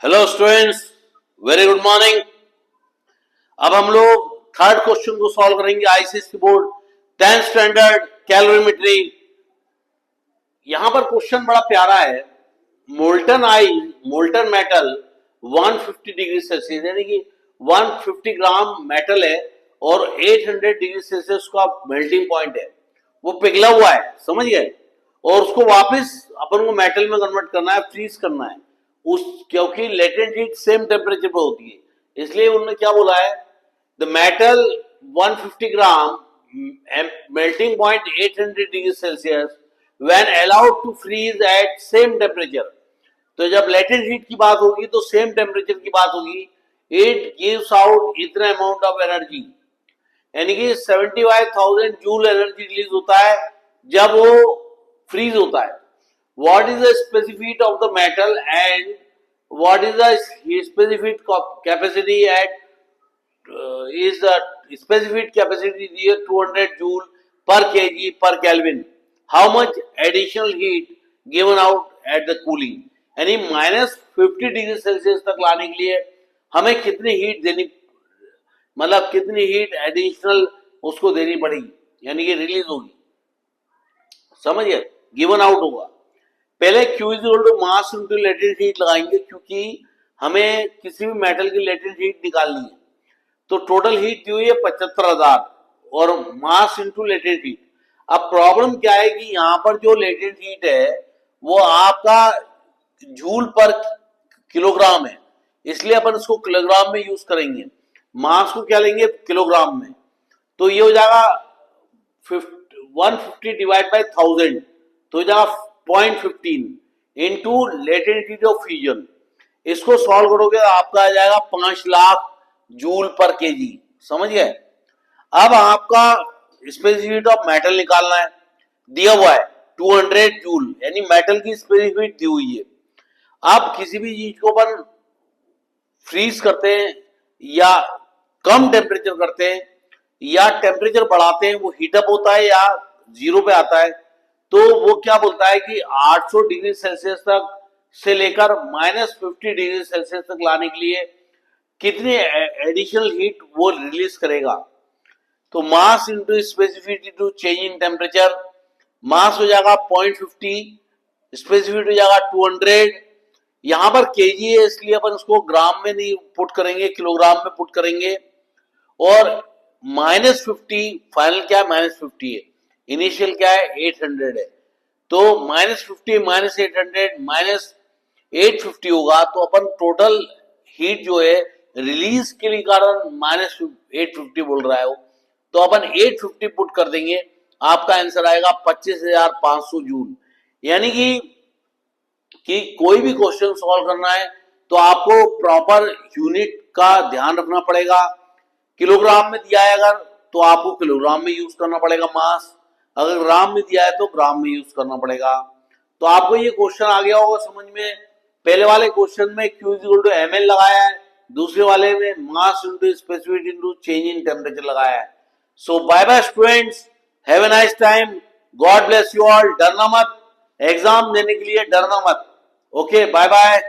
Hello students, very good morning. अब हम लोग थर्ड क्वेश्चन को सॉल्व करेंगे ICSE board 10th standard calorimetry. यहां पर क्वेश्चन बड़ा प्यारा है। मोल्टन मेटल 150 डिग्री सेल्सियस यानी कि 150 ग्राम मेटल है और 800 डिग्री सेल्सियस का मेल्टिंग पॉइंट है। वो पिघला हुआ है, समझ गए। और उसको वापस अपन को मेटल में कन्वर्ट करना है, फ्रीज करना है उस, क्योंकि लेटेंट हीट सेम टेम्परेचर पर होती है। इसलिए उन्होंने क्या बोला है, the metal 150 gram melting point 800 degree Celsius when allowed to freeze at same temperature। तो जब लेटेंट हीट की बात होगी तो सेम टेम्परेचर की बात होगी। इट गिव्स आउट इतना अमाउंट ऑफ एनर्जी, यानी कि 75,000 जूल एनर्जी रिलीज होता है जब वो फ्रीज होता है। What is the specific of the metal and what is the specific capacity at is the specific capacity here 200 joule per kg per Kelvin। How much additional heat given out at the cooling, यानी -50 degree Celsius तक लाने के लिए हमें कितनी heat देनी, मतलब कितनी हीट एडिशनल उसको देनी पड़ेगी, यानी कि रिलीज होगी, समझिए, गिवन आउट होगा। पहले Q equal to mass into latent heat लगाएंगे, क्योंकि हमें किसी भी मेटल की लेटेंट हीट निकालनी है। तो टोटल हीट दी हुई है 75,000 और मास इनटू लेटेंट हीट। अब प्रॉब्लम क्या है कि यहाँ पर जो लेटेंट हीट है वो आपका जूल पर किलोग्राम है, इसलिए अपन इसको किलोग्राम में यूज करेंगे। मास को क्या लेंगे, किलोग्राम में। तो ये हो जाएगा 150 डिवाइड बाई 1000, तो हो जाएगा 0.15 into latent heat of fusion. इसको सॉल्व करोगे तो आपका आ जाएगा 5 लाख जूल पर केजी, समझ गए। अब आपका स्पेसिफिक ऑफ मेटल निकालना है, दिया हुआ है 200 जूल, यानी मेटल की स्पेसिफिक दी हुई है। अब किसी भी चीज को अपन फ्रीज करते हैं या कम टेम्परेचर करते हैं या टेम्परेचर बढ़ाते हैं, वो हीटअप होता है या जीरो पे आता है, तो वो क्या बोलता है कि 800 डिग्री सेल्सियस तक से लेकर -50 डिग्री सेल्सियस तक लाने के लिए कितनी एडिशनल हीट वो रिलीज करेगा। तो mass into specificity to change in temperature, mass हो जाएगा 0.50, स्पेसिफिसिटी हो जाएगा 200। यहां पर केजी है इसलिए अपन उसको ग्राम में नहीं पुट करेंगे, किलोग्राम में पुट करेंगे। और -50 फाइनल क्या है, -50 है, इनिशियल क्या है 800 है। तो -50 -800 होगा, तो अपन टोटल हीट जो है रिलीज के लिए कारण -850 बोल रहा है वो, तो अपन 850 पुट कर देंगे, आपका आंसर आएगा 25,500 जूल। यानी कि कोई भी क्वेश्चन सॉल्व करना है तो आपको प्रॉपर यूनिट का ध्यान रखना पड़ेगा। किलोग्राम में दिया है अगर, तो आपको किलोग्राम में यूज करना पड़ेगा मास, अगर ग्राम में दिया है तो ग्राम में यूज करना पड़ेगा। तो आपको ये क्वेश्चन आ गया होगा समझ में। पहले वाले क्वेश्चन में Q इक्वल टू ml लगाया है, दूसरे वाले में mass into specific into change in temperature लगाया है। So bye bye students, have a nice time, God bless you all. डरना मत, एग्जाम देने के लिए डरना मत। Okay, bye bye.